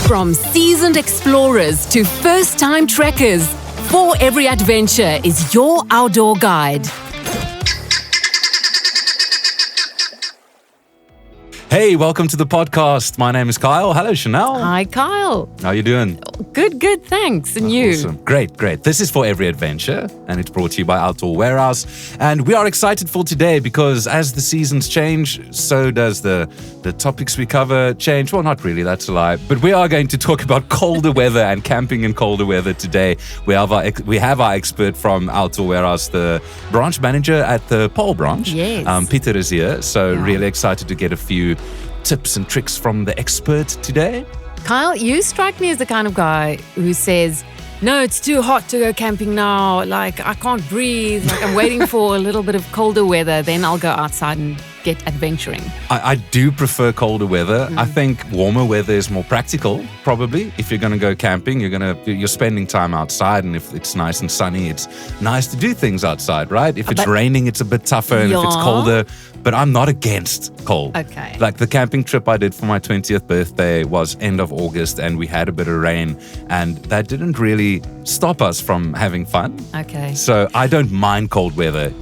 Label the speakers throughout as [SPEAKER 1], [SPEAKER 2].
[SPEAKER 1] From seasoned explorers to first-time trekkers, For Every Adventure is your outdoor guide.
[SPEAKER 2] Hey, welcome to the podcast. My name is Kyle. Hello, Chanel.
[SPEAKER 1] Hi, Kyle.
[SPEAKER 2] How you doing?
[SPEAKER 1] Good, thanks. And you?
[SPEAKER 2] Awesome. Great. This is For Every Adventure, and it's brought to you by Outdoor Warehouse. And we are excited for today because as the seasons change, so does the topics we cover change. Well, not really, that's a lie. But we are going to talk about colder weather and camping in colder weather today. We have our expert from Outdoor Warehouse, the branch manager at the Paarl branch.
[SPEAKER 1] Yes.
[SPEAKER 2] Pieter is here. So really excited to get a few tips and tricks from the expert today.
[SPEAKER 1] Kyle, you strike me as the kind of guy who says, no, it's too hot to go camping now. Like, I can't breathe. Like, I'm waiting for a little bit of colder weather. Then I'll go outside and get adventuring.
[SPEAKER 2] I do prefer colder weather. I think warmer weather is more practical, probably. If you're going to go camping, you're spending time outside, and if it's nice and sunny, it's nice to do things outside, right? If it's raining, it's a bit tougher, and if it's colder. But I'm not against cold.
[SPEAKER 1] Okay.
[SPEAKER 2] Like the camping trip I did for my 20th birthday was end of August, and we had a bit of rain, and that didn't really stop us from having fun.
[SPEAKER 1] Okay.
[SPEAKER 2] So I don't mind cold weather.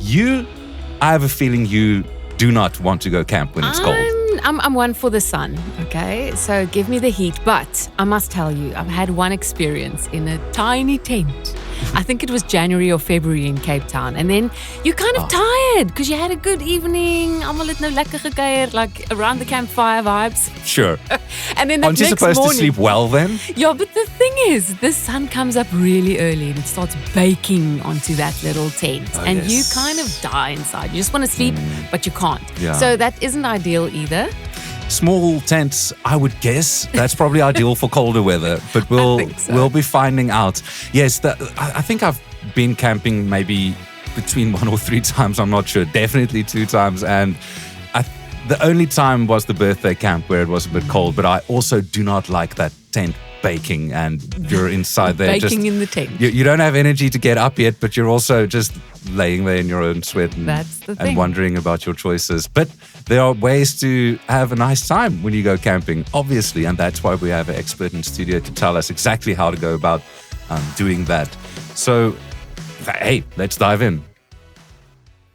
[SPEAKER 2] I have a feeling you do not want to go camp when it's cold.
[SPEAKER 1] I'm one for the sun, okay? So give me the heat. But I must tell you, I've had one experience in a tiny tent. I think it was January or February in Cape Town. And then you're kind of tired because you had a good evening. Almal het nou lekker gekuier, like around the campfire vibes.
[SPEAKER 2] Sure.
[SPEAKER 1] And then
[SPEAKER 2] Aren't you supposed to sleep well then?
[SPEAKER 1] Yeah, but the thing is, the sun comes up really early and it starts baking onto that little tent. And you kind of die inside. You just want to sleep, but you can't.
[SPEAKER 2] Yeah.
[SPEAKER 1] So that isn't ideal either.
[SPEAKER 2] Small tents, I would guess. That's probably ideal for colder weather, but we'll be finding out. Yes, I think I've been camping maybe between 1 or 3 times. I'm not sure. Definitely 2 times. And the only time was the birthday camp where it was a bit cold, but I also do not like that tent baking and you're inside there.
[SPEAKER 1] Baking in the tent.
[SPEAKER 2] You don't have energy to get up yet, but you're also just laying there in your own sweat and wondering about your choices. But there are ways to have a nice time when you go camping, obviously, and that's why we have an expert in studio to tell us exactly how to go about doing that. So, hey, let's dive in.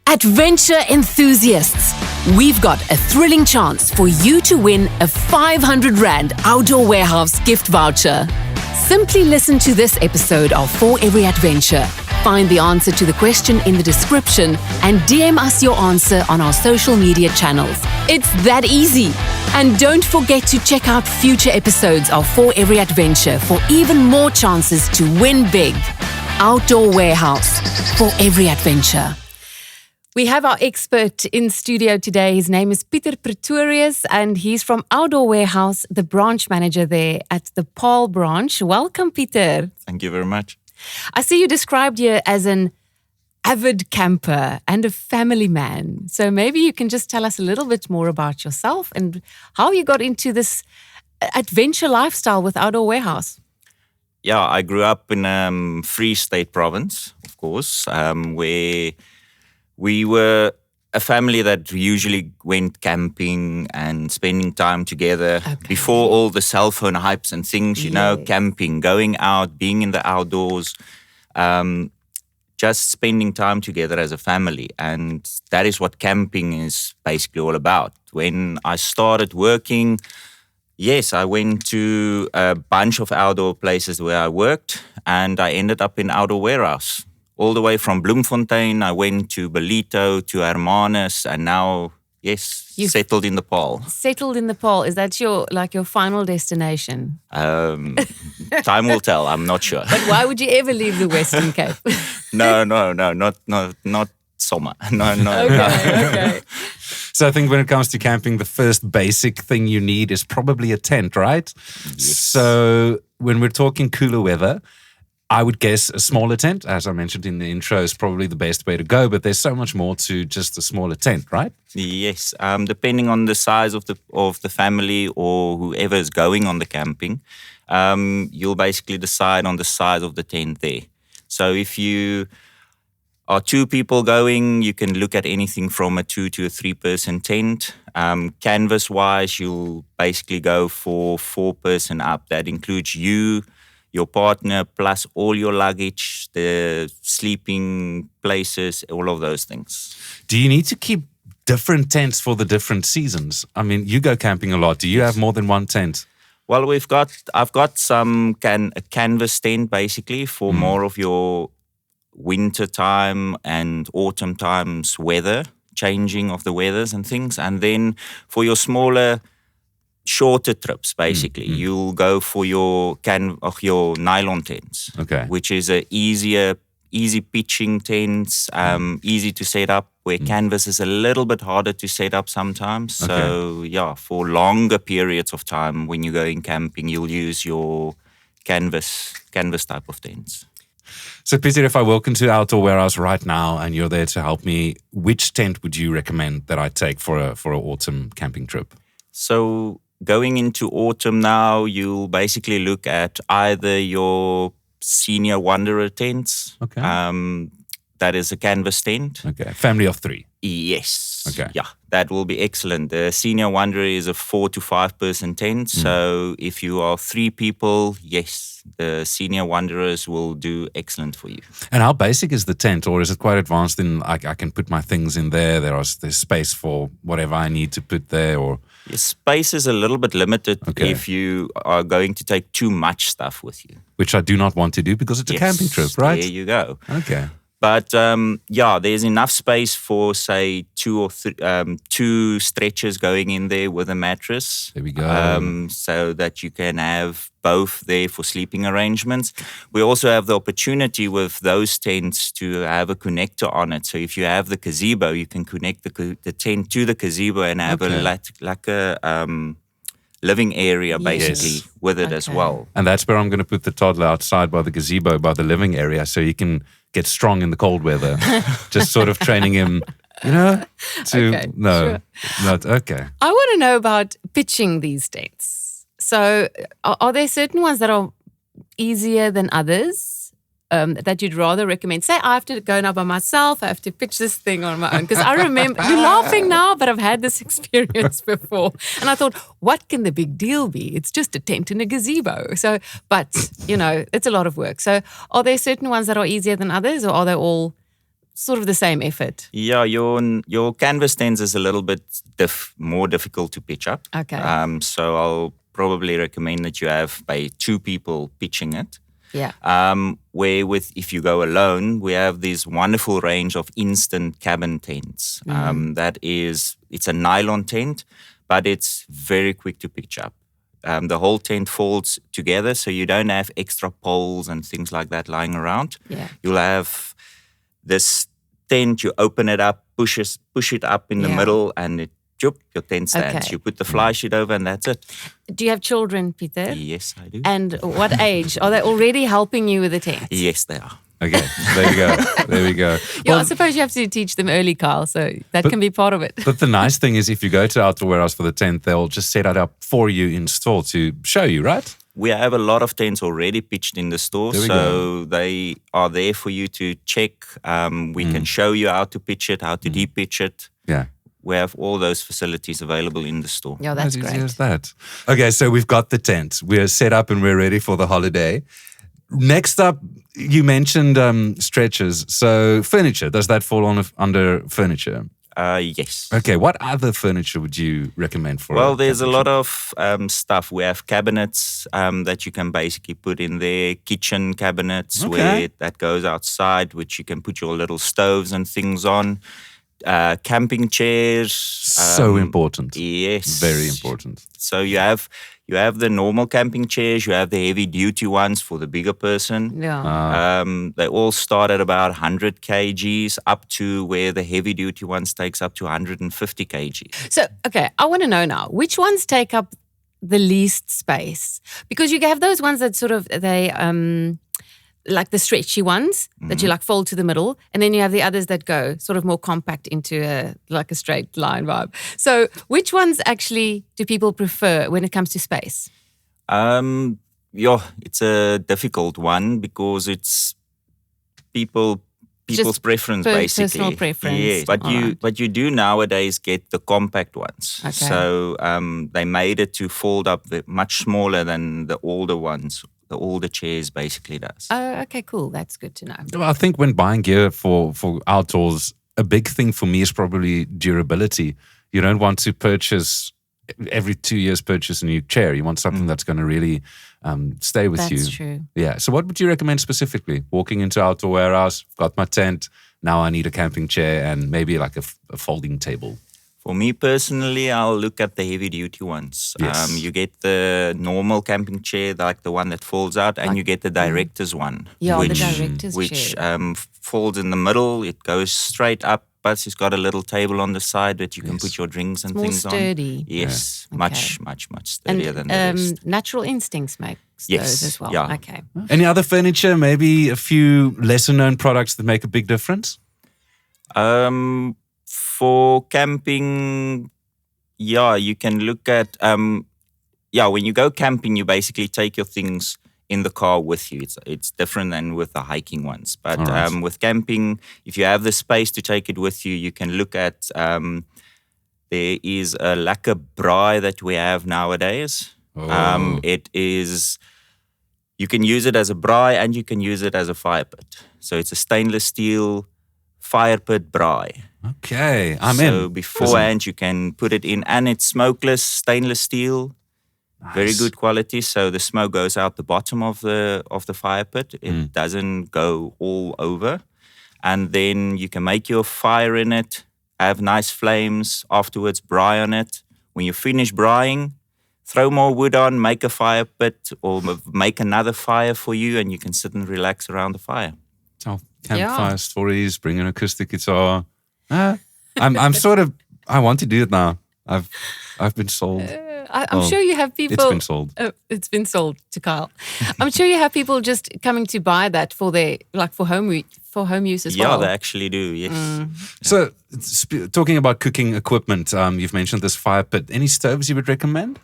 [SPEAKER 1] Adventure enthusiasts, we've got a thrilling chance for you to win a 500 Rand Outdoor Warehouse gift voucher. Simply listen to this episode of For Every Adventure. Find the answer to the question in the description and DM us your answer on our social media channels. It's that easy. And don't forget to check out future episodes of For Every Adventure for even more chances to win big. Outdoor Warehouse, For Every Adventure. We have our expert in studio today. His name is Pieter Pretorius, and he's from Outdoor Warehouse, the branch manager there at the Paarl branch. Welcome, Pieter.
[SPEAKER 3] Thank you very much.
[SPEAKER 1] I see you described you as an avid camper and a family man. So maybe you can just tell us a little bit more about yourself and how you got into this adventure lifestyle with Outdoor Warehouse.
[SPEAKER 3] Yeah, I grew up in Free State province, of course, where we were a family that usually went camping and spending time together before all the cell phone hypes and things, camping, going out, being in the outdoors, just spending time together as a family. And that is what camping is basically all about. When I started working, yes, I went to a bunch of outdoor places where I worked, and I ended up in Outdoor Warehouse. All the way from Bloemfontein, I went to Belito, to Hermanus, and now, settled in the Paarl.
[SPEAKER 1] Settled in the Paarl. Is that your final destination?
[SPEAKER 3] Time will tell. I'm not sure.
[SPEAKER 1] But why would you ever leave the Western Cape?
[SPEAKER 3] No, not summer. No.
[SPEAKER 1] Okay.
[SPEAKER 2] So I think when it comes to camping, the first basic thing you need is probably a tent, right?
[SPEAKER 3] Yes.
[SPEAKER 2] So when we're talking cooler weather, I would guess a smaller tent, as I mentioned in the intro, is probably the best way to go. But there's so much more to just a smaller tent, right?
[SPEAKER 3] Yes. Depending on the size of the family or whoever is going on the camping, you'll basically decide on the size of the tent there. So if you Are 2 people going, you can look at anything from a 2 to a 3-person tent. Canvas-wise, you'll basically go for 4-person up. That includes you, your partner, plus all your luggage, the sleeping places, all of those things.
[SPEAKER 2] Do you need to keep different tents for the different seasons? I mean, you go camping a lot. Do you have more than one tent?
[SPEAKER 3] Well, I've got some a canvas tent basically for more of your winter time and autumn times weather, changing of the weathers and things. And then for your smaller, shorter trips, basically, you'll go for your nylon tents, which is a easy pitching tents, easy to set up, where canvas is a little bit harder to set up sometimes. So yeah, for longer periods of time when you're going camping, you'll use your canvas type of tents.
[SPEAKER 2] So Pieter, if I walk into Outdoor Warehouse right now and you're there to help me, which tent would you recommend that I take for an autumn camping trip?
[SPEAKER 3] So going into autumn now, you'll basically look at either your Senior Wanderer tents. That is a canvas tent.
[SPEAKER 2] Family of 3.
[SPEAKER 3] Yes. Yeah, that will be excellent. The Senior Wanderer is a 4 to 5-person tent. So if you are 3 people, yes, the Senior Wanderers will do excellent for you.
[SPEAKER 2] And how basic is the tent, or is it quite advanced in I can put my things in there? There's space for whatever I need to put there, or
[SPEAKER 3] your space is a little bit limited if you are going to take too much stuff with you.
[SPEAKER 2] Which I do not want to do because it's a camping trip, right?
[SPEAKER 3] There you go.
[SPEAKER 2] Okay.
[SPEAKER 3] But yeah, there's enough space for, say, 2 stretchers going in there with a mattress.
[SPEAKER 2] There we go.
[SPEAKER 3] So that you can have both there for sleeping arrangements. We also have the opportunity with those tents to have a connector on it. So if you have the gazebo, you can connect the tent to the gazebo and have a living area basically with it as well.
[SPEAKER 2] And that's where I'm going to put the toddler outside by the gazebo, by the living area, so he can get strong in the cold weather. Just sort of training him, to not okay.
[SPEAKER 1] I want to know about pitching these tents. So are there certain ones that are easier than others? That you'd rather recommend? Say I have to go now by myself, I have to pitch this thing on my own. Because I remember, you're laughing now, but I've had this experience before. And I thought, what can the big deal be? It's just a tent in a gazebo. So, but, it's a lot of work. So are there certain ones that are easier than others, or are they all sort of the same effort?
[SPEAKER 3] Yeah, your canvas tents is a little bit more difficult to pitch up. So I'll probably recommend that you have 2 people pitching it.
[SPEAKER 1] Yeah.
[SPEAKER 3] If you go alone, we have this wonderful range of instant cabin tents. It's a nylon tent, but it's very quick to pitch up. The whole tent folds together, so you don't have extra poles and things like that lying around.
[SPEAKER 1] Yeah.
[SPEAKER 3] You'll have this tent, you open it up, push it up in the middle, and your tent stands. You put the fly sheet over and that's it.
[SPEAKER 1] Do you have children, Pieter?
[SPEAKER 3] Yes, I do.
[SPEAKER 1] And what age? Are they already helping you with the tent?
[SPEAKER 3] Yes, they are.
[SPEAKER 2] Okay, there you go. There we go.
[SPEAKER 1] Yeah, I suppose you have to teach them early, Kyle, so that can be part of it.
[SPEAKER 2] But the nice thing is if you go to Outdoor Warehouse for the tent, they'll just set it up for you in store to show you, right?
[SPEAKER 3] We have a lot of tents already pitched in the store, so they are there for you to check. We can show you how to pitch it, how to de-pitch it.
[SPEAKER 2] Yeah.
[SPEAKER 3] We have all those facilities available in the store.
[SPEAKER 1] Yeah, that's
[SPEAKER 2] great.
[SPEAKER 1] As
[SPEAKER 2] easy as that. Okay, so we've got the tent. We're set up and we're ready for the holiday. Next up, you mentioned stretchers. So furniture, does that fall under furniture?
[SPEAKER 3] Yes.
[SPEAKER 2] Okay, what other furniture would you recommend for?
[SPEAKER 3] Well, there's a lot of stuff. We have cabinets that you can basically put in there, kitchen cabinets where that goes outside, which you can put your little stoves and things on. Camping chairs.
[SPEAKER 2] So important.
[SPEAKER 3] Yes.
[SPEAKER 2] Very important.
[SPEAKER 3] So you have the normal camping chairs, you have the heavy duty ones for the bigger person.
[SPEAKER 1] Yeah.
[SPEAKER 3] They all start at about 100 kgs up to where the heavy duty ones takes up to 150 kg.
[SPEAKER 1] So, okay, I want to know now, which ones take up the least space? Because you have those ones that sort of, like the stretchy ones that you like fold to the middle, and then you have the others that go sort of more compact into a straight line vibe. So which ones actually do people prefer when it comes to space?
[SPEAKER 3] It's a difficult one because people's preference, basically.
[SPEAKER 1] Personal preference.
[SPEAKER 3] Yes, but you do nowadays get the compact ones.
[SPEAKER 1] Okay.
[SPEAKER 3] So they made it to fold up much smaller than the older ones. The older chairs basically does.
[SPEAKER 1] Oh, okay, cool. That's good to know.
[SPEAKER 2] Well, I think when buying gear for outdoors, a big thing for me is probably durability. You don't want to purchase every 2 years purchase a new chair. You want something that's going to really stay with you.
[SPEAKER 1] That's true.
[SPEAKER 2] Yeah. So what would you recommend specifically? Walking into Outdoor Warehouse, got my tent. Now I need a camping chair and maybe like a folding table.
[SPEAKER 3] For me personally, I'll look at the heavy duty ones.
[SPEAKER 2] Yes.
[SPEAKER 3] You get the normal camping chair, like the one that folds out, and you get the director's one.
[SPEAKER 1] Yeah,
[SPEAKER 3] which,
[SPEAKER 1] the director's
[SPEAKER 3] which
[SPEAKER 1] chair.
[SPEAKER 3] folds in the middle. It goes straight up, but it's got a little table on the side that you can put your drinks and
[SPEAKER 1] More
[SPEAKER 3] things
[SPEAKER 1] sturdy.
[SPEAKER 3] on. Yes,
[SPEAKER 1] Yeah.
[SPEAKER 3] much sturdier than the rest.
[SPEAKER 1] Natural Instincts makes
[SPEAKER 3] Yes,
[SPEAKER 1] those as well.
[SPEAKER 3] yeah.
[SPEAKER 1] Okay.
[SPEAKER 2] Any other furniture? Maybe a few lesser known products that make a big difference?
[SPEAKER 3] For camping, you can look at, when you go camping, you basically take your things in the car with you. It's different than with the hiking ones. But
[SPEAKER 2] right.
[SPEAKER 3] With camping, if you have the space to take it with you, you can look at, there is a lacquer braai that we have nowadays.
[SPEAKER 2] Oh.
[SPEAKER 3] It is, you can use it as a braai and you can use it as a fire pit. So it's a stainless steel fire pit braai.
[SPEAKER 2] Okay, I'm in.
[SPEAKER 3] So beforehand, you can put it in, and it's smokeless, stainless steel, very good quality. So the smoke goes out the bottom of the fire pit. It doesn't go all over, and then you can make your fire in it, have nice flames. Afterwards, braai on it. When you finish braaiing, throw more wood on, make a fire pit, or make another fire for you, and you can sit and relax around the fire.
[SPEAKER 2] So campfire stories, bring an acoustic guitar. I'm sort of. I want to do it now. I've been sold.
[SPEAKER 1] I'm sure you have people.
[SPEAKER 2] It's been sold.
[SPEAKER 1] It's been sold to Kyle. I'm sure you have people just coming to buy that for their for home use as well.
[SPEAKER 3] Yeah, they actually do. Yes.
[SPEAKER 2] So, talking about cooking equipment, you've mentioned this fire pit. Any stoves you would recommend?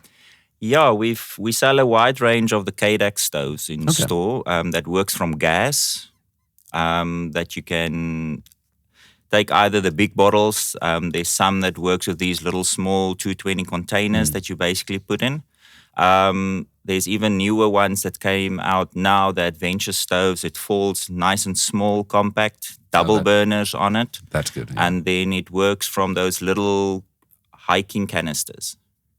[SPEAKER 3] Yeah, we sell a wide range of the KDAX stoves in store that works from gas. That you can take either the big bottles. There's some that works with these little small 220 containers that you basically put in. There's even newer ones that came out now, the adventure stoves. It falls nice and small, compact, double burners on it.
[SPEAKER 2] That's good. Yeah.
[SPEAKER 3] And then it works from those little hiking canisters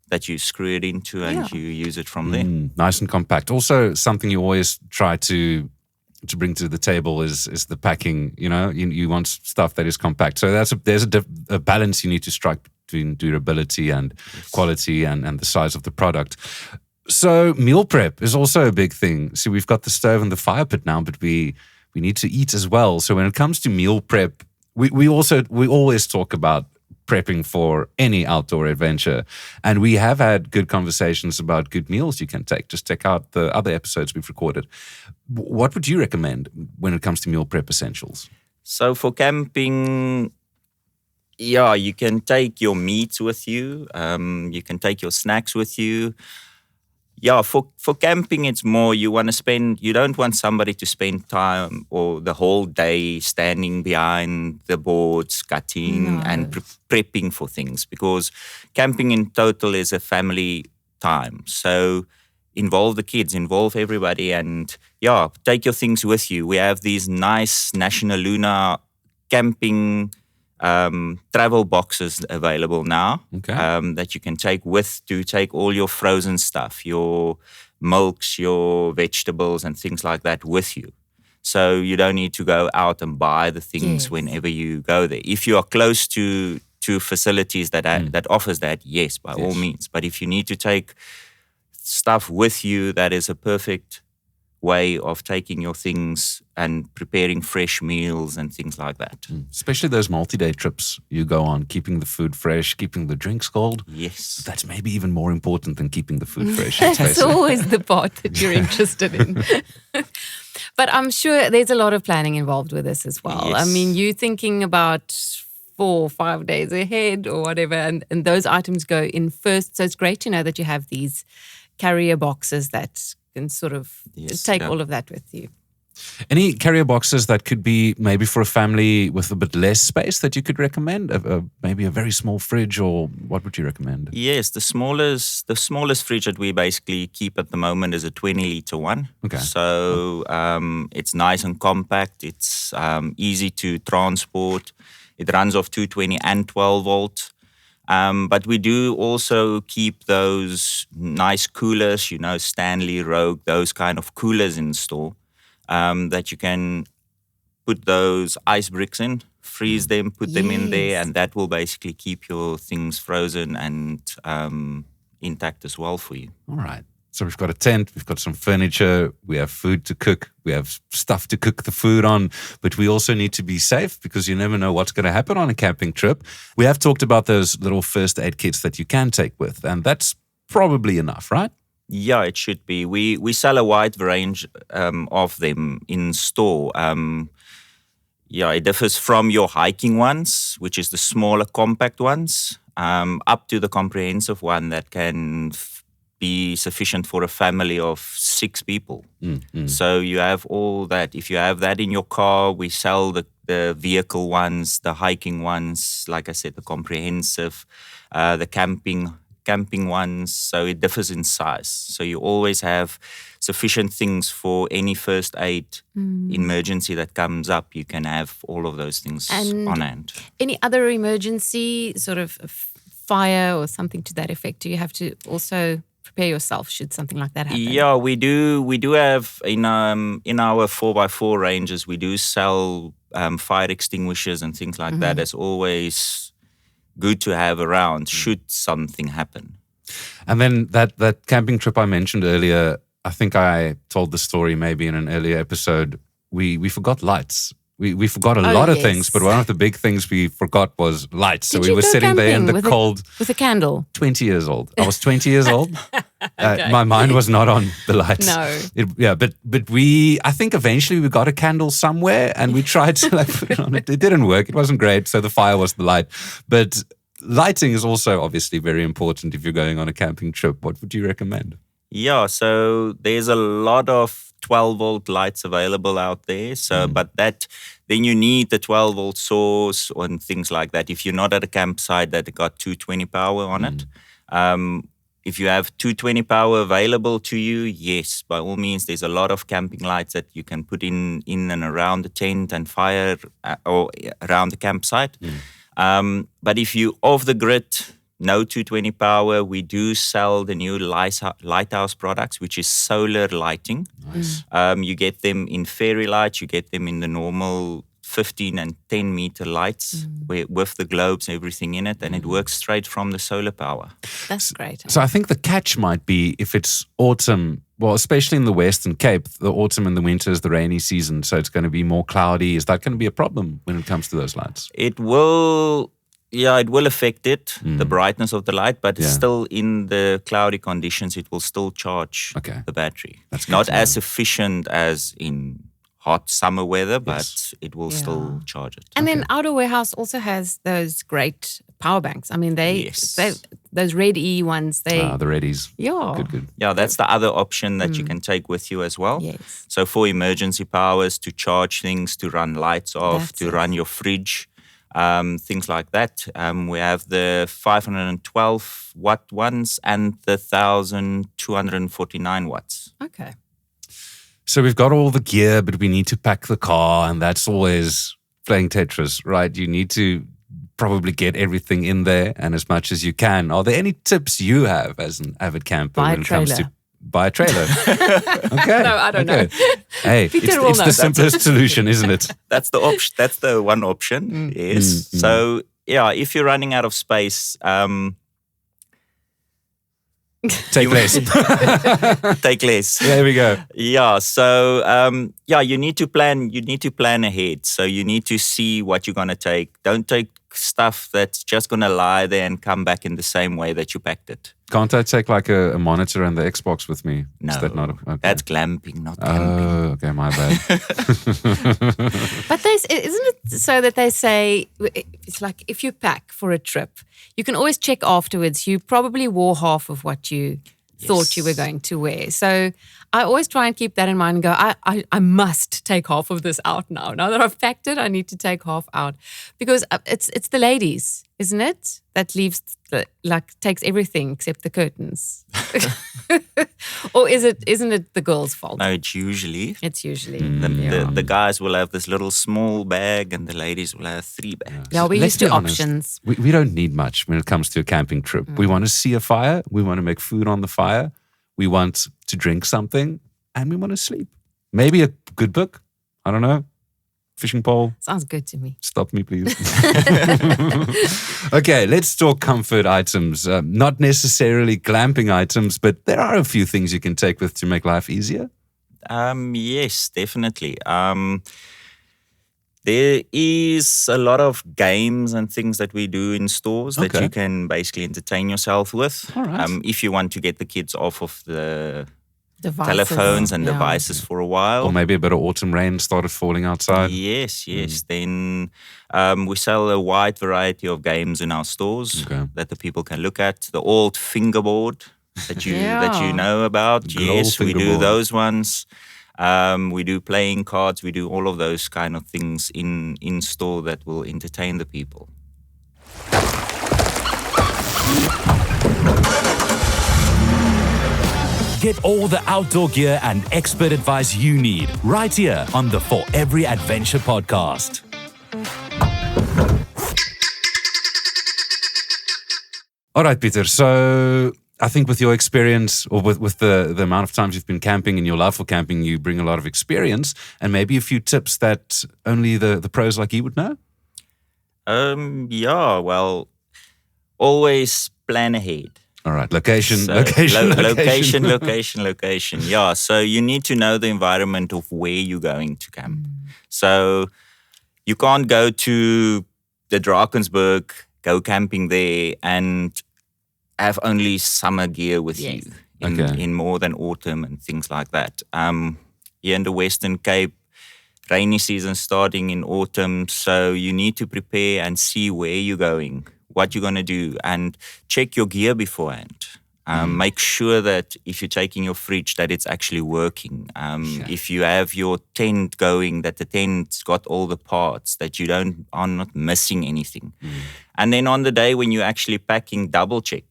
[SPEAKER 3] that you screw it into and you use it from there.
[SPEAKER 2] Nice and compact. Also, something you always try to bring to the table is the packing. You want stuff that is compact. So there's a balance you need to strike between durability and quality and the size of the product. So meal prep is also a big thing. So we've got the stove and the fire pit now, but we need to eat as well. So when it comes to meal prep, we always talk about prepping for any outdoor adventure. And we have had good conversations about good meals you can take. Just check out the other episodes we've recorded. What would you recommend when it comes to meal prep essentials?
[SPEAKER 3] So for camping, you can take your meats with you. You can take your snacks with you. Yeah, for camping, it's more you don't want somebody to spend time or the whole day standing behind the boards, cutting and prepping for things, because camping in total is a family time. So involve the kids, involve everybody, and take your things with you. We have these nice National Luna camping travel boxes available now that you can take to take all your frozen stuff, your milks, your vegetables and things like that with you. So you don't need to go out and buy the things whenever you go there. If you are close to facilities that offers that, yes, by all means. But if you need to take stuff with you, that is a perfect way of taking your things and preparing fresh meals and things like that.
[SPEAKER 2] Especially those multi-day trips you go on, keeping the food fresh, keeping the drinks cold.
[SPEAKER 3] Yes.
[SPEAKER 2] That's maybe even more important than keeping the food fresh.
[SPEAKER 1] That's always the part that you're interested in. But I'm sure there's a lot of planning involved with this as well.
[SPEAKER 3] Yes.
[SPEAKER 1] I mean, you're thinking about 4 or 5 days ahead or whatever, and those items go in first. So it's great to know that you have these carrier boxes that can sort of take all of that with you.
[SPEAKER 2] Any carrier boxes that could be maybe for a family with a bit less space that you could recommend? Maybe a very small fridge, or what would you recommend?
[SPEAKER 3] Yes, the smallest fridge that we basically keep at the moment is a 20-liter one.
[SPEAKER 2] Okay.
[SPEAKER 3] So it's nice and compact. It's easy to transport. It runs off 220 and 12 volt. But we do also keep those nice coolers, Stanley, Rogue, those kind of coolers in store. That you can put those ice bricks in, freeze them, put them in there, and that will basically keep your things frozen and intact as well for you.
[SPEAKER 2] All right. So we've got a tent, we've got some furniture, we have food to cook, we have stuff to cook the food on, but we also need to be safe because you never know what's going to happen on a camping trip. We have talked about those little first aid kits that you can take with, and that's probably enough, right?
[SPEAKER 3] Yeah, it should be. We sell a wide range of them in store. It differs from your hiking ones, which is the smaller compact ones, up to the comprehensive one that can be sufficient for a family of 6 people. So you have all that. If you have that in your car, we sell the vehicle ones, the hiking ones, like I said, the comprehensive, the camping ones, so it differs in size. So you always have sufficient things for any first aid emergency that comes up. You can have all of those things on hand.
[SPEAKER 1] Any other emergency, sort of fire or something to that effect? Do you have to also prepare yourself should something like that happen?
[SPEAKER 3] Yeah, we do. We do have in our 4x4 ranges, we do sell fire extinguishers and things like that. As always, good to have around should something happen.
[SPEAKER 2] And then that camping trip I mentioned earlier, I think I told the story maybe in an earlier episode. We forgot lights. We forgot a lot of things, but one of the big things we forgot was lights. So we were sitting there in the cold.
[SPEAKER 1] With a candle?
[SPEAKER 2] 20 years old. I was 20 years old. My mind was not on the lights.
[SPEAKER 1] No.
[SPEAKER 2] But I think eventually we got a candle somewhere and we tried to put it on it. It didn't work. It wasn't great. So the fire was the light. But lighting is also obviously very important if you're going on a camping trip. What would you recommend? Yeah,
[SPEAKER 3] so there's a lot of 12-volt lights available out there. So, but then you need the 12-volt source and things like that. If you're not at a campsite that got 220 power on it, if you have 220 power available to you, yes, by all means, there's a lot of camping lights that you can put in and around the tent and fire or around the campsite. But if you off the grid, no 220 power, we do sell the new Lighthouse products, which is solar lighting.
[SPEAKER 2] Nice.
[SPEAKER 3] You get them in fairy lights, you get them in the normal 15 and 10 meter lights with the globes and everything in it, and it works straight from the solar power.
[SPEAKER 1] That's great.
[SPEAKER 2] So I think the catch might be if it's autumn, well, especially in the Western Cape, the autumn and the winter is the rainy season, so it's going to be more cloudy. Is that going to be a problem when it comes to those lights?
[SPEAKER 3] It will affect it, the brightness of the light, but it's still in the cloudy conditions, it will still charge the battery. That's not as efficient as in hot summer weather, but it will still charge it.
[SPEAKER 1] And then Outdoor Warehouse also has those great power banks. I mean, they those red E ones. The
[SPEAKER 2] Reddies.
[SPEAKER 1] Yeah.
[SPEAKER 2] Good.
[SPEAKER 3] Yeah, that's the other option that you can take with you as well.
[SPEAKER 1] Yes.
[SPEAKER 3] So for emergency powers, to charge things, to run lights off, run your fridge, things like that. We have the 512 watt ones and the 1249 watts.
[SPEAKER 1] Okay.
[SPEAKER 2] So we've got all the gear, but we need to pack the car, and that's always playing Tetris, right? You need to probably get everything in there and as much as you can. Are there any tips you have as an avid camper when it comes to buy a trailer? Okay.
[SPEAKER 1] No, I don't know.
[SPEAKER 2] Hey,
[SPEAKER 1] Pieter
[SPEAKER 2] it's the simplest solution, isn't it?
[SPEAKER 3] That's the option. That's the one option. Yes. So if you're running out of space,
[SPEAKER 2] take less.
[SPEAKER 3] Take less.
[SPEAKER 2] There we go.
[SPEAKER 3] Yeah. So you need to plan. You need to plan ahead. So you need to see what you're gonna take. Don't take stuff that's just gonna lie there and come back in the same way that you packed it.
[SPEAKER 2] Can't I take like a monitor and the Xbox with me?
[SPEAKER 3] No,
[SPEAKER 2] is that not okay?
[SPEAKER 3] That's glamping, not camping.
[SPEAKER 2] Oh, okay, my bad.
[SPEAKER 1] But isn't it so that they say it's like if you pack for a trip, you can always check afterwards. You probably wore half of what you thought you were going to wear. So I always try and keep that in mind and go, I must take half of this out now. Now that I've packed it, I need to take half out. Because it's the ladies, isn't it? That leaves, takes everything except the curtains. Or isn't it the girls' fault?
[SPEAKER 3] No, it's usually.
[SPEAKER 1] The
[SPEAKER 3] The guys will have this little small bag and the ladies will have 3 bags.
[SPEAKER 1] Yeah, we're
[SPEAKER 2] Let's
[SPEAKER 1] used to
[SPEAKER 2] be honest,
[SPEAKER 1] options.
[SPEAKER 2] We don't need much when it comes to a camping trip. We want to see a fire. We want to make food on the fire. We want to drink something. And we want to sleep. Maybe a good book. I don't know. Fishing pole.
[SPEAKER 1] Sounds good to me.
[SPEAKER 2] Stop me, please. Okay, let's talk comfort items. Not necessarily glamping items, but there are a few things you can take with to make life easier.
[SPEAKER 3] Yes, definitely. There is a lot of games and things that we do in stores that you can basically entertain yourself with.
[SPEAKER 2] All right.
[SPEAKER 3] If you want to get the kids off of the
[SPEAKER 1] Devices.
[SPEAKER 3] telephones and devices for a while.
[SPEAKER 2] Or maybe a bit of autumn rain started falling outside.
[SPEAKER 3] Yes. Then we sell a wide variety of games in our stores that the people can look at. The old fingerboard that you know about. Yes, we do those ones. We do playing cards. We do all of those kind of things in store that will entertain the people.
[SPEAKER 4] Get all the outdoor gear and expert advice you need right here on the For Every Adventure podcast.
[SPEAKER 2] All right, Pieter. So I think with your experience or with the amount of times you've been camping and your love for camping, you bring a lot of experience and maybe a few tips that only the pros like you would know?
[SPEAKER 3] Well, always plan ahead.
[SPEAKER 2] All right, location.
[SPEAKER 3] Yeah, so you need to know the environment of where you're going to camp. So you can't go to the Drakensberg, go camping there and have only summer gear with you in more than autumn and things like that. Here in the Western Cape, rainy season starting in autumn, so you need to prepare and see where you're going, what you're going to do, and check your gear beforehand. Make sure that if you're taking your fridge, that it's actually working. If you have your tent going, that the tent's got all the parts, that you are not missing anything. And then on the day when you're actually packing, double check.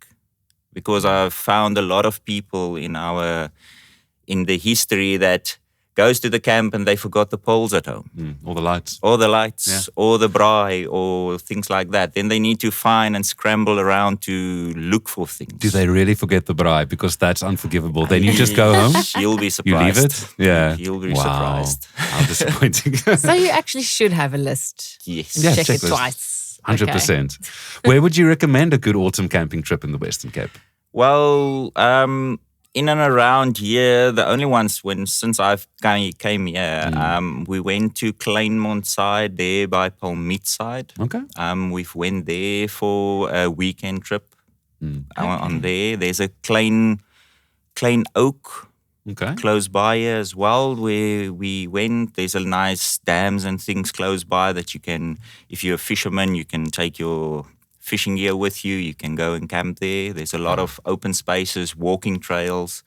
[SPEAKER 3] Because I've found a lot of people in the history that goes to the camp and they forgot the poles at home.
[SPEAKER 2] All the lights.
[SPEAKER 3] Or the braai or things like that. Then they need to find and scramble around to look for things.
[SPEAKER 2] Do they really forget the braai? Because that's unforgivable. Then you just go home?
[SPEAKER 3] You'll be surprised.
[SPEAKER 2] You leave it? Yeah.
[SPEAKER 3] You'll be surprised.
[SPEAKER 2] How disappointing.
[SPEAKER 1] So you actually should have a list.
[SPEAKER 3] Yes.
[SPEAKER 2] Yeah,
[SPEAKER 1] Check it
[SPEAKER 2] checklist.
[SPEAKER 1] twice.
[SPEAKER 2] 100%. Where would you recommend a good autumn camping trip in the Western Cape?
[SPEAKER 3] Well, in and around here, the only ones since I've came here, we went to Kleinmond side there by Palmiet side.
[SPEAKER 2] Okay.
[SPEAKER 3] We've went there for a weekend trip on there. There's a Klein Oak close by here as well where we went. There's a nice dams and things close by that you can, if you're a fisherman, you can take your fishing gear with you. You can go and camp there. There's a lot of open spaces, walking trails.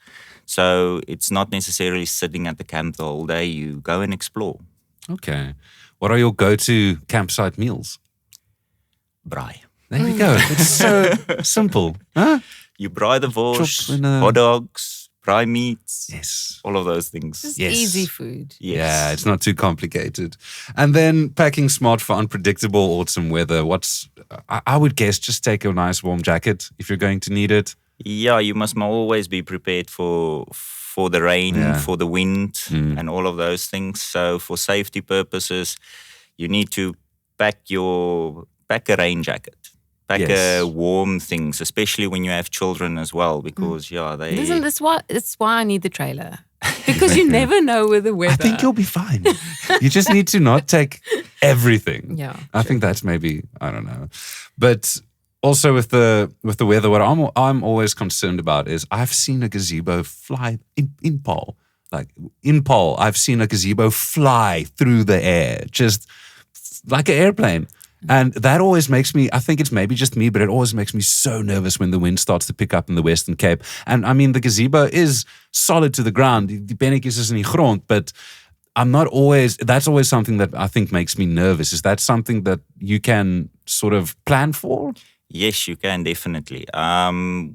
[SPEAKER 3] So it's not necessarily sitting at the camp the whole day. You go and explore.
[SPEAKER 2] Okay. What are your go-to campsite meals?
[SPEAKER 3] Braai.
[SPEAKER 2] There we go. It's so simple. Huh?
[SPEAKER 3] You braai the vors, hot dogs, braai meats.
[SPEAKER 2] Yes.
[SPEAKER 3] All of those things.
[SPEAKER 1] Just easy food.
[SPEAKER 3] Yes.
[SPEAKER 2] Yeah, it's not too complicated. And then packing smart for unpredictable autumn weather. I would guess just take a nice warm jacket if you're going to need it.
[SPEAKER 3] Yeah, you must always be prepared for the rain, for the wind, and all of those things. So for safety purposes, you need to pack a rain jacket. Pack warm things, especially when you have children as well, because
[SPEAKER 1] Isn't this why? It's why I need the trailer. Because you never know with the weather.
[SPEAKER 2] I think you'll be fine. You just need to not take everything.
[SPEAKER 1] Yeah.
[SPEAKER 2] I think that's maybe, I don't know. But also with the weather, what I'm always concerned about is I've seen a gazebo fly in Paarl. Like in Paarl, I've seen a gazebo fly through the air, just like an airplane. And that always makes me, I think it's maybe just me, but it always makes me so nervous when the wind starts to pick up in the Western Cape. And I mean, the gazebo is solid to the ground. Die bennetjies is in die grond, but that's always something that I think makes me nervous. Is that something that you can sort of plan for?
[SPEAKER 3] Yes, you can, definitely.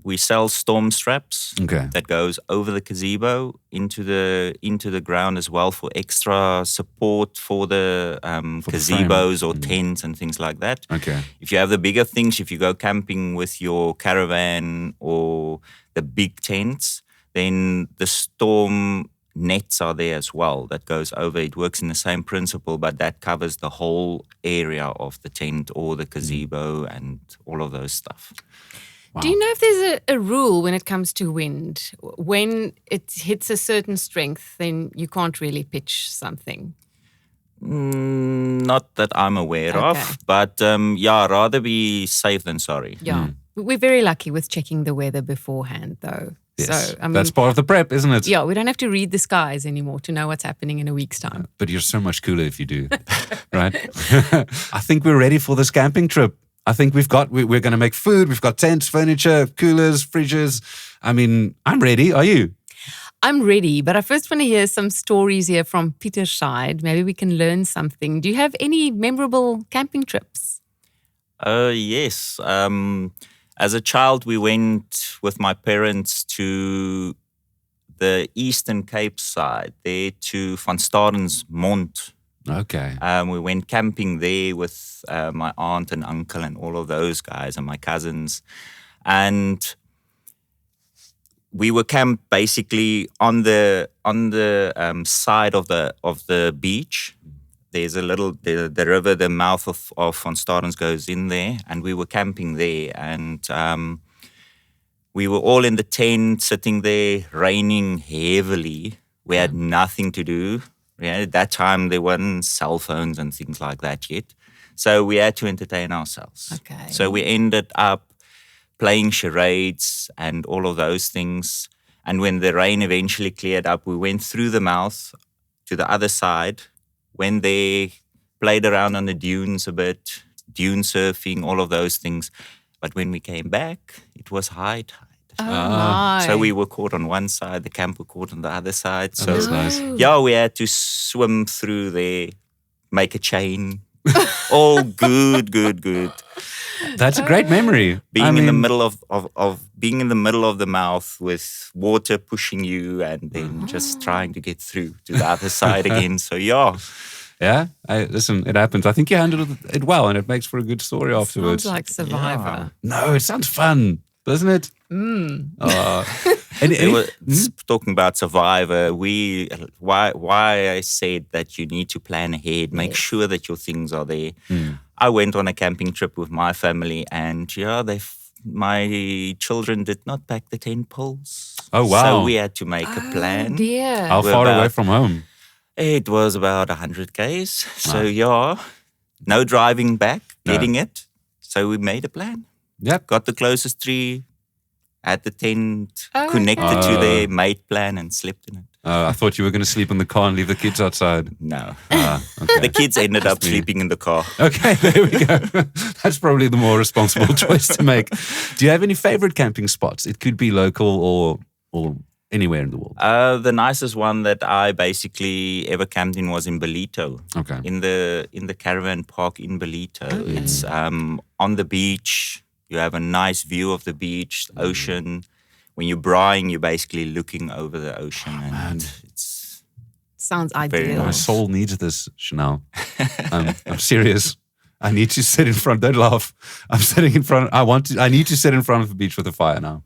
[SPEAKER 3] We sell storm straps that goes over the gazebo into the ground as well for extra support for the gazebos or tents and things like that.
[SPEAKER 2] Okay.
[SPEAKER 3] If you have the bigger things, if you go camping with your caravan or the big tents, then the storm nets are there as well that goes over. It works in the same principle, but that covers the whole area of the tent or the gazebo and all of those stuff.
[SPEAKER 1] Wow. Do you know if there's a rule when it comes to wind? When it hits a certain strength, then you can't really pitch something?
[SPEAKER 3] Not that I'm aware of, but rather be safe than sorry.
[SPEAKER 1] Yeah. We're very lucky with checking the weather beforehand, though.
[SPEAKER 2] Yes.
[SPEAKER 1] So, I mean,
[SPEAKER 2] that's part of the prep, isn't it?
[SPEAKER 1] Yeah, we don't have to read the skies anymore to know what's happening in a week's time.
[SPEAKER 2] But you're so much cooler if you do, right? I think we're ready for this camping trip. I think we're going to make food. We've got tents, furniture, coolers, fridges. I mean, I'm ready. Are you?
[SPEAKER 1] I'm ready, but I first want to hear some stories here from Pieter's side. Maybe we can learn something. Do you have any memorable camping trips?
[SPEAKER 3] Yes. As a child, we went with my parents to the Eastern Cape side, there to Van Staren's Mont.
[SPEAKER 2] Okay.
[SPEAKER 3] We went camping there with my aunt and uncle and all of those guys and my cousins. And we were camped basically on the side of the beach. There's a little, the river, the mouth of Van Staren's goes in there, and we were camping there. And we were all in the tent, sitting there, raining heavily. We had nothing to do. At that time, there weren't cell phones and things like that yet. So we had to entertain ourselves.
[SPEAKER 1] Okay.
[SPEAKER 3] So we ended up playing charades and all of those things. And when the rain eventually cleared up, we went through the mouth to the other side. When they played around on the dunes a bit, dune surfing, all of those things. But when we came back, it was high tide.
[SPEAKER 1] Oh, my.
[SPEAKER 3] So we were caught on one side, the camp were caught on the other side. So
[SPEAKER 2] that's nice.
[SPEAKER 3] Yeah, we had to swim through there, make a chain. All good.
[SPEAKER 2] That's a great memory.
[SPEAKER 3] Being in the middle of the mouth with water pushing you and then just trying to get through to the other side again. So yeah.
[SPEAKER 2] Yeah, listen, it happens. I think you handled it well, and it makes for a good story afterwards.
[SPEAKER 1] Sounds like Survivor.
[SPEAKER 2] No, it sounds fun, doesn't it?
[SPEAKER 3] Talking about Survivor, why I said that you need to plan ahead, make sure that your things are there. I went on a camping trip with my family, and my children did not pack the tent poles.
[SPEAKER 2] Oh wow!
[SPEAKER 3] So we had to make a plan.
[SPEAKER 1] Oh dear!
[SPEAKER 2] How far away from home?
[SPEAKER 3] It was about 100 k's. So no driving back, getting it. So we made a plan.
[SPEAKER 2] Yep.
[SPEAKER 3] Got the closest tree, had the tent connected to their mate plan and slept in it.
[SPEAKER 2] I thought you were going to sleep in the car and leave the kids outside.
[SPEAKER 3] No.
[SPEAKER 2] Okay.
[SPEAKER 3] The kids ended up sleeping in the car.
[SPEAKER 2] Okay, there we go. That's probably the more responsible choice to make. Do you have any favorite camping spots? It could be local or anywhere in the world.
[SPEAKER 3] The nicest one that I basically ever camped in was in Belito.
[SPEAKER 2] Okay.
[SPEAKER 3] In the caravan park in Belito. It's on the beach. You have a nice view of the beach, the ocean. When you're braaiing, you're basically looking over the ocean, and it's
[SPEAKER 1] sounds ideal.
[SPEAKER 2] My soul needs this, Chanel. I'm serious. I need to sit in front. Don't laugh. I'm sitting in front. I need to sit in front of the beach with a fire now.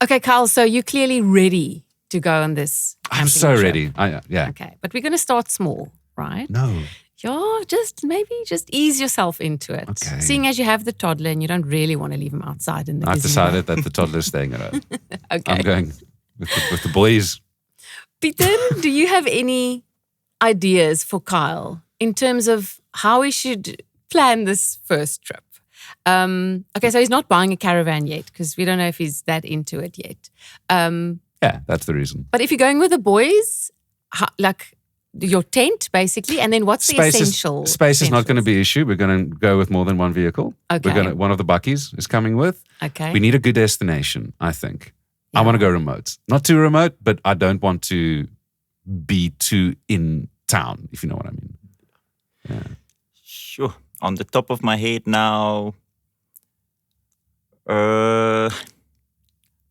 [SPEAKER 1] Okay, Carl. So you're clearly ready to go on this.
[SPEAKER 2] I'm so
[SPEAKER 1] trip.
[SPEAKER 2] ready. Yeah.
[SPEAKER 1] Okay, but we're going to start small, right?
[SPEAKER 2] No.
[SPEAKER 1] Yeah, just ease yourself into it.
[SPEAKER 2] Okay.
[SPEAKER 1] Seeing as you have the toddler and you don't really want to leave him outside in the
[SPEAKER 2] I've
[SPEAKER 1] gazebo.
[SPEAKER 2] decided that the toddler's staying at home.
[SPEAKER 1] Okay.
[SPEAKER 2] I'm going with the boys.
[SPEAKER 1] Pieter, do you have any ideas for Kyle in terms of how we should plan this first trip? Okay, so he's not buying a caravan yet because we don't know if he's that into it yet.
[SPEAKER 2] Yeah, that's the reason.
[SPEAKER 1] But if you're going with the boys, your tent, basically, and then what's the essential?
[SPEAKER 2] Space is not going to be an issue. We're going to go with more than one vehicle.
[SPEAKER 1] Okay.
[SPEAKER 2] One of the buckies is coming with.
[SPEAKER 1] Okay.
[SPEAKER 2] We need a good destination, I think. I want to go remote. Not too remote, but I don't want to be too in town, if you know what I mean. Yeah.
[SPEAKER 3] Sure. On the top of my head now,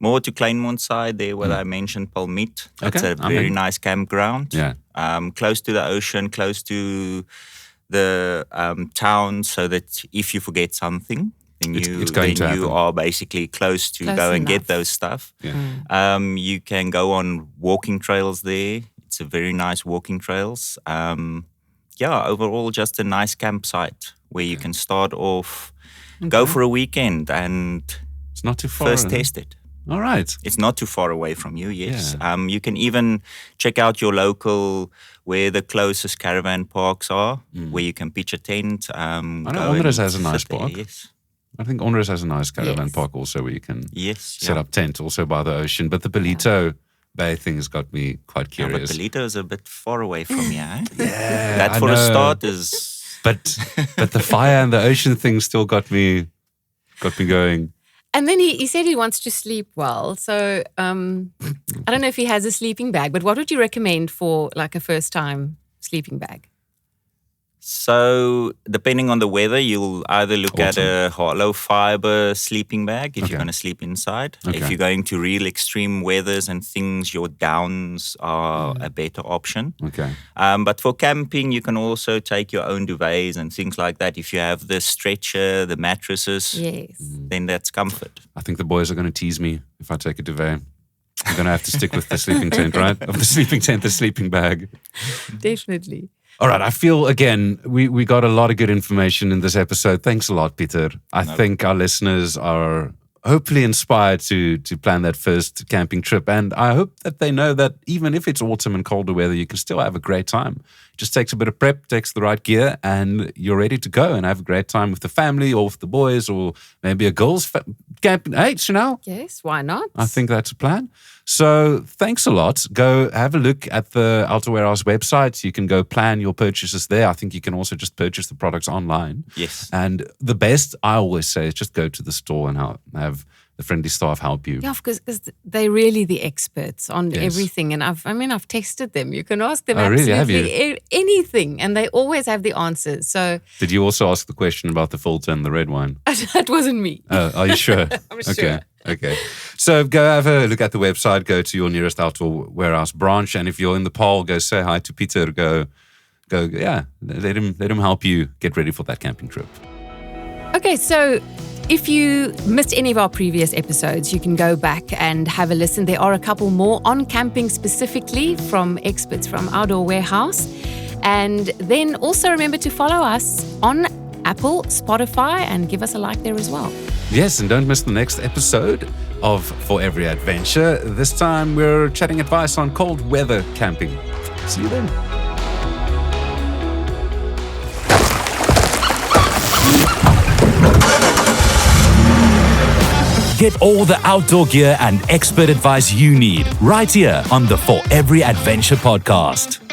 [SPEAKER 3] more to Kleinmond side there, where I mentioned Palmit. That's a very nice campground.
[SPEAKER 2] Yeah.
[SPEAKER 3] Close to the ocean, close to the town, so that if you forget something, then you are basically close to go and get those stuff.
[SPEAKER 2] Yeah.
[SPEAKER 3] You can go on walking trails there. It's a very nice walking trails. Overall just a nice campsite where you can start off, go for a weekend and
[SPEAKER 2] it's not too far,
[SPEAKER 3] first test it.
[SPEAKER 2] All right.
[SPEAKER 3] It's not too far away from you, yes. Yeah. You can even check out your local, where the closest caravan parks are, where you can pitch a tent.
[SPEAKER 2] I know Onrus has a nice park.
[SPEAKER 3] Yes.
[SPEAKER 2] I think Onrus has a nice caravan park also where you can set up tent also by the ocean. But the Belito Bay thing has got me quite curious.
[SPEAKER 3] But Belito is a bit far away from you, eh?
[SPEAKER 2] Yeah,
[SPEAKER 3] that for a start is...
[SPEAKER 2] But the fire and the ocean thing still got me going.
[SPEAKER 1] And then he said he wants to sleep well. So I don't know if he has a sleeping bag, but what would you recommend for like a first-time sleeping bag?
[SPEAKER 3] So depending on the weather, you'll either look at a hollow fiber sleeping bag if you're going to sleep inside. Okay. If you're going to real extreme weathers and things, your downs are a better option.
[SPEAKER 2] Okay.
[SPEAKER 3] But for camping, you can also take your own duvets and things like that. If you have the stretcher, the mattresses, then that's comfort.
[SPEAKER 2] I think the boys are going to tease me if I take a duvet. I'm going to have to stick with the sleeping tent, right? Of the sleeping tent, the sleeping bag.
[SPEAKER 1] Definitely.
[SPEAKER 2] All right. I feel, again, we got a lot of good information in this episode. Thanks a lot, Pieter. I think our listeners are hopefully inspired to plan that first camping trip. And I hope that they know that even if it's autumn and colder weather, you can still have a great time. It just takes a bit of prep, takes the right gear, and you're ready to go and have a great time with the family or with the boys or maybe a girls' camping. Hey, Chanel?
[SPEAKER 1] Yes, why not?
[SPEAKER 2] I think that's a plan. So thanks a lot. Go have a look at the Outdoor Warehouse website. You can go plan your purchases there. I think you can also just purchase the products online.
[SPEAKER 3] Yes.
[SPEAKER 2] And the best, I always say, is just go to the store and have the friendly staff help you.
[SPEAKER 1] Yeah, because they're really the experts on everything. And I've tested them. You can ask them absolutely anything, and they always have the answers. So,
[SPEAKER 2] did you also ask the question about the filter and the red wine?
[SPEAKER 1] That wasn't me.
[SPEAKER 2] Oh, are you sure?
[SPEAKER 1] I'm sure.
[SPEAKER 2] Okay. So go have a look at the website. Go to your nearest Outdoor Warehouse branch, and if you're in the Paarl, go say hi to Pieter. Go. Yeah, let him help you get ready for that camping trip.
[SPEAKER 1] Okay, so if you missed any of our previous episodes, you can go back and have a listen. There are a couple more on camping specifically from experts from Outdoor Warehouse. And then also remember to follow us on Apple, Spotify, and give us a like there as well.
[SPEAKER 2] Yes, and don't miss the next episode of For Every Adventure. This time we're chatting advice on cold weather camping. See you then.
[SPEAKER 4] Get all the outdoor gear and expert advice you need right here on the For Every Adventure podcast.